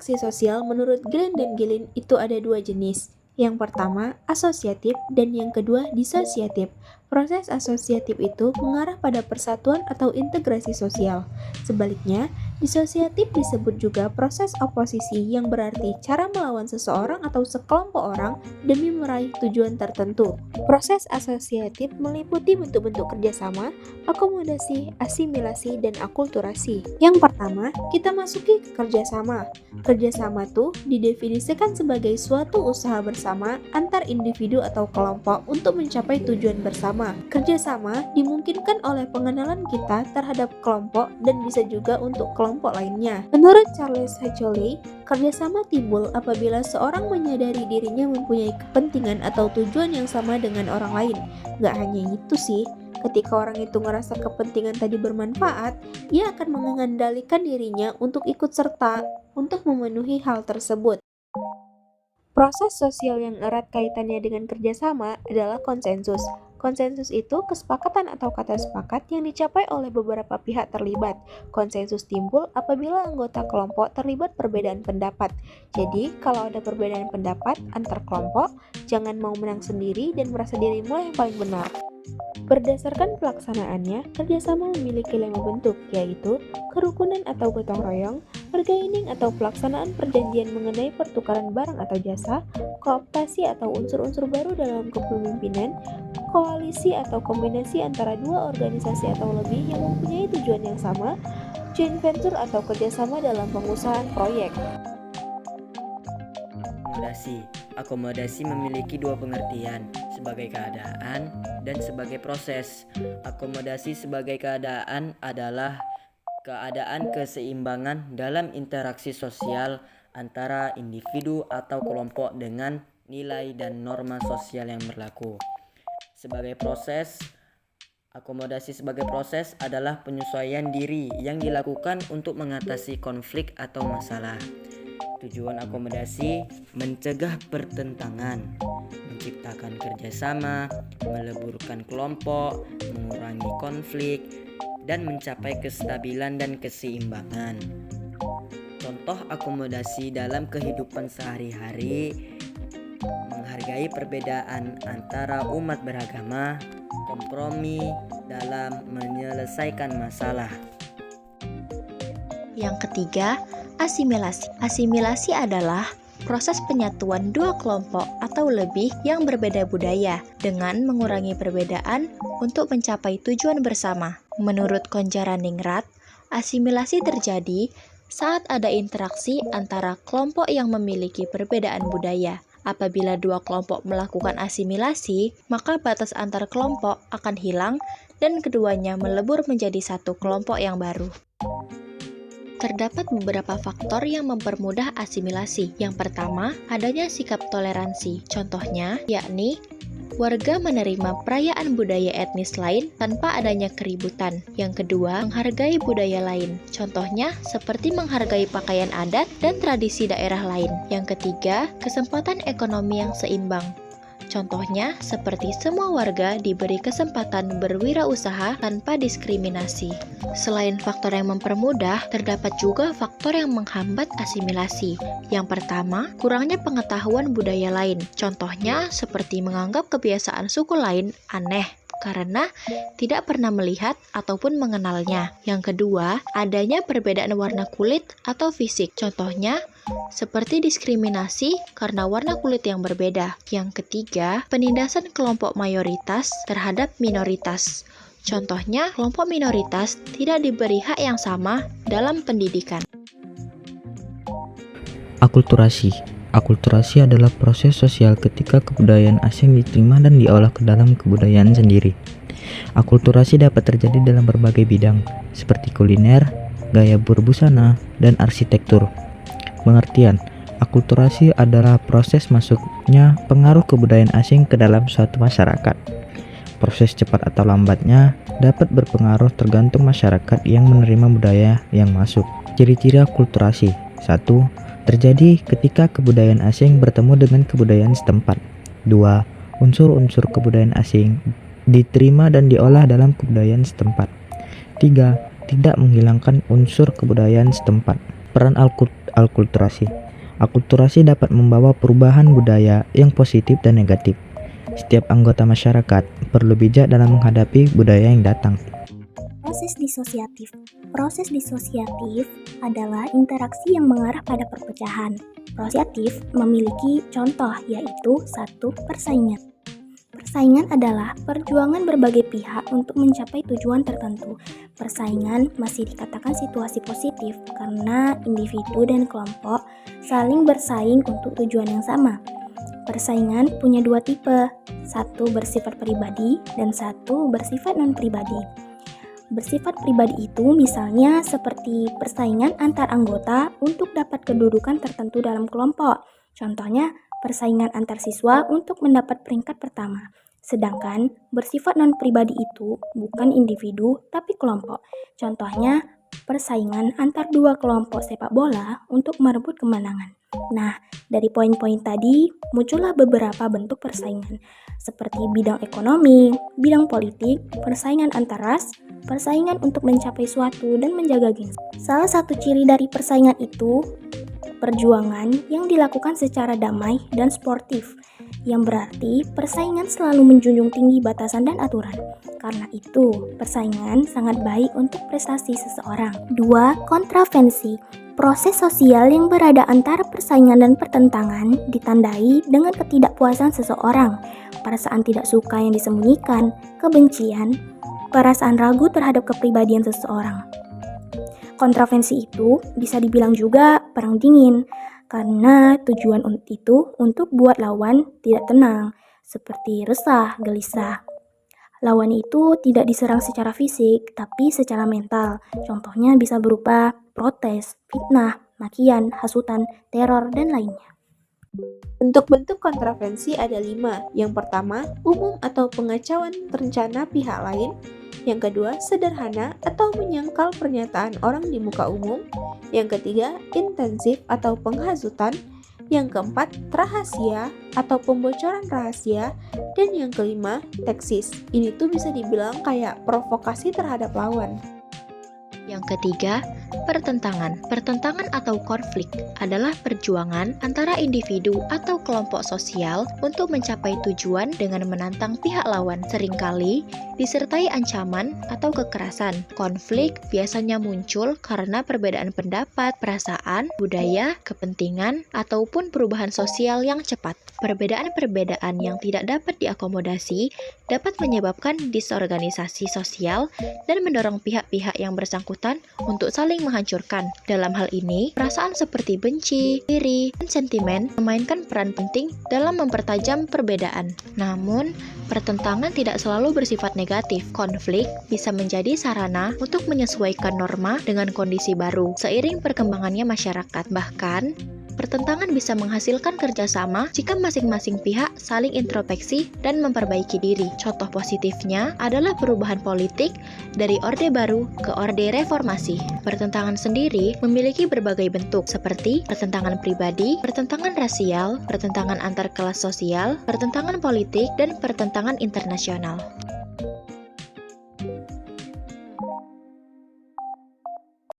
interaksi sosial menurut Glenn dan Gillen itu ada dua jenis. Yang pertama, asosiatif dan yang kedua, disosiatif. Proses asosiatif itu mengarah pada persatuan atau integrasi sosial. Sebaliknya, disosiatif disebut juga proses oposisi yang berarti cara melawan seseorang atau sekelompok orang demi meraih tujuan tertentu. Proses asosiatif meliputi bentuk-bentuk kerjasama, akomodasi, asimilasi, dan akulturasi. Yang pertama, kita masuki ke kerjasama. Kerjasama tuh didefinisikan sebagai suatu usaha bersama antar individu atau kelompok untuk mencapai tujuan bersama. Kerjasama dimungkinkan oleh pengenalan kita terhadap kelompok dan bisa juga untuk kelompok lainnya. Menurut Charles Hacholi, kerjasama timbul apabila seorang menyadari dirinya mempunyai kepentingan atau tujuan yang sama dengan orang lain. Gak hanya itu sih, ketika orang itu ngerasa kepentingan tadi bermanfaat, ia akan mengendalikan dirinya untuk ikut serta untuk memenuhi hal tersebut. Proses sosial yang erat kaitannya dengan kerjasama adalah konsensus. Konsensus itu kesepakatan atau kata sepakat yang dicapai oleh beberapa pihak terlibat. Konsensus timbul apabila anggota kelompok terlibat perbedaan pendapat. Jadi, kalau ada perbedaan pendapat antar kelompok, jangan mau menang sendiri dan merasa dirimu yang paling benar. Berdasarkan pelaksanaannya, kerjasama memiliki 5 bentuk, yaitu kerukunan atau gotong royong, bargaining atau pelaksanaan perjanjian mengenai pertukaran barang atau jasa, kooptasi atau unsur-unsur baru dalam kepemimpinan, koalisi atau kombinasi antara dua organisasi atau lebih yang mempunyai tujuan yang sama, joint venture atau kerjasama dalam pengusahaan proyek. Akomodasi. Akomodasi memiliki dua pengertian, sebagai keadaan dan sebagai proses. Akomodasi sebagai keadaan adalah keadaan keseimbangan dalam interaksi sosial antara individu atau kelompok dengan nilai dan norma sosial yang berlaku. Sebagai proses, akomodasi sebagai proses adalah penyesuaian diri yang dilakukan untuk mengatasi konflik atau masalah. Tujuan akomodasi mencegah pertentangan, menciptakan kerjasama, meleburkan kelompok, mengurangi konflik, dan mencapai kestabilan dan keseimbangan. Contoh akomodasi dalam kehidupan sehari-hari: menghargai perbedaan antara umat beragama, kompromi dalam menyelesaikan masalah. Yang ketiga, asimilasi. Asimilasi adalah proses penyatuan dua kelompok atau lebih yang berbeda budaya dengan mengurangi perbedaan untuk mencapai tujuan bersama. Menurut Konjaraningrat, asimilasi terjadi saat ada interaksi antara kelompok yang memiliki perbedaan budaya. Apabila dua kelompok melakukan asimilasi, maka batas antar kelompok akan hilang dan keduanya melebur menjadi satu kelompok yang baru. Terdapat beberapa faktor yang mempermudah asimilasi. Yang pertama, adanya sikap toleransi. Contohnya, yakni warga menerima perayaan budaya etnis lain tanpa adanya keributan. Yang kedua, menghargai budaya lain. Contohnya, seperti menghargai pakaian adat dan tradisi daerah lain. Yang ketiga, kesempatan ekonomi yang seimbang. Contohnya, seperti semua warga diberi kesempatan berwirausaha tanpa diskriminasi. Selain faktor yang mempermudah, terdapat juga faktor yang menghambat asimilasi. Yang pertama, kurangnya pengetahuan budaya lain. Contohnya, seperti menganggap kebiasaan suku lain aneh karena tidak pernah melihat ataupun mengenalnya. Yang kedua, adanya perbedaan warna kulit atau fisik. Contohnya, seperti diskriminasi karena warna kulit yang berbeda. Yang ketiga, penindasan kelompok mayoritas terhadap minoritas. Contohnya, kelompok minoritas tidak diberi hak yang sama dalam pendidikan. Akulturasi. Akulturasi adalah proses sosial ketika kebudayaan asing diterima dan diolah ke dalam kebudayaan sendiri. Akulturasi dapat terjadi dalam berbagai bidang, seperti kuliner, gaya berbusana, dan arsitektur. Pengertian: akulturasi adalah proses masuknya pengaruh kebudayaan asing ke dalam suatu masyarakat. Proses cepat atau lambatnya dapat berpengaruh tergantung masyarakat yang menerima budaya yang masuk. Ciri-ciri akulturasi: 1. Terjadi ketika kebudayaan asing bertemu dengan kebudayaan setempat. 2. Unsur-unsur kebudayaan asing diterima dan diolah dalam kebudayaan setempat. 3. Tidak menghilangkan unsur kebudayaan setempat. Peran akulturasi. Akulturasi dapat membawa perubahan budaya yang positif dan negatif. Setiap anggota masyarakat perlu bijak dalam menghadapi budaya yang datang. Proses disosiatif. Proses disosiatif adalah interaksi yang mengarah pada perpecahan. Disosiatif memiliki contoh, yaitu 1. Persaingan. Persaingan adalah perjuangan berbagai pihak untuk mencapai tujuan tertentu. Persaingan masih dikatakan situasi positif karena individu dan kelompok saling bersaing untuk tujuan yang sama. Persaingan punya dua tipe, satu bersifat pribadi dan satu bersifat non-pribadi. Bersifat pribadi itu misalnya seperti persaingan antar anggota untuk dapat kedudukan tertentu dalam kelompok. Contohnya, persaingan antar siswa untuk mendapat peringkat pertama. Sedangkan bersifat non-pribadi itu bukan individu tapi kelompok. Contohnya, persaingan antar dua kelompok sepak bola untuk merebut kemenangan. Nah, dari poin-poin tadi muncullah beberapa bentuk persaingan seperti bidang ekonomi, bidang politik, persaingan antar ras, persaingan untuk mencapai suatu dan menjaga gengsi. Salah satu ciri dari persaingan itu perjuangan yang dilakukan secara damai dan sportif, yang berarti persaingan selalu menjunjung tinggi batasan dan aturan. Karena itu, persaingan sangat baik untuk prestasi seseorang. 2. Kontravensi. Proses sosial yang berada antara persaingan dan pertentangan ditandai dengan ketidakpuasan seseorang, perasaan tidak suka yang disembunyikan, kebencian, perasaan ragu terhadap kepribadian seseorang. Kontravensi itu bisa dibilang juga perang dingin, karena tujuan itu untuk buat lawan tidak tenang, seperti resah, gelisah. Lawan itu tidak diserang secara fisik, tapi secara mental. Contohnya bisa berupa protes, fitnah, makian, hasutan, teror, dan lainnya. Bentuk-bentuk kontravensi ada 5. Yang pertama, umum atau pengacauan rencana pihak lain. Yang kedua, sederhana atau menyangkal pernyataan orang di muka umum. Yang ketiga, intensif atau penghasutan. Yang keempat, rahasia atau pembocoran rahasia. Dan yang kelima, teksis. Ini tuh bisa dibilang kayak provokasi terhadap lawan. Yang ketiga, pertentangan. Pertentangan atau konflik adalah perjuangan antara individu atau kelompok sosial untuk mencapai tujuan dengan menantang pihak lawan. Seringkali disertai ancaman atau kekerasan. Konflik biasanya muncul karena perbedaan pendapat, perasaan, budaya, kepentingan, ataupun perubahan sosial yang cepat. Perbedaan-perbedaan yang tidak dapat diakomodasi dapat menyebabkan disorganisasi sosial dan mendorong pihak-pihak yang bersangkutan untuk saling menghancurkan. Dalam hal ini, perasaan seperti benci, iri, dan sentimen memainkan peran penting dalam mempertajam perbedaan. Namun, pertentangan tidak selalu bersifat negatif. Konflik bisa menjadi sarana untuk menyesuaikan norma dengan kondisi baru seiring perkembangannya masyarakat. Bahkan, pertentangan bisa menghasilkan kerjasama jika masing-masing pihak saling introspeksi dan memperbaiki diri. Contoh positifnya adalah perubahan politik dari Orde Baru ke Orde Reformasi. Pertentangan sendiri memiliki berbagai bentuk seperti pertentangan pribadi, pertentangan rasial, pertentangan antar kelas sosial, pertentangan politik, dan pertentangan internasional.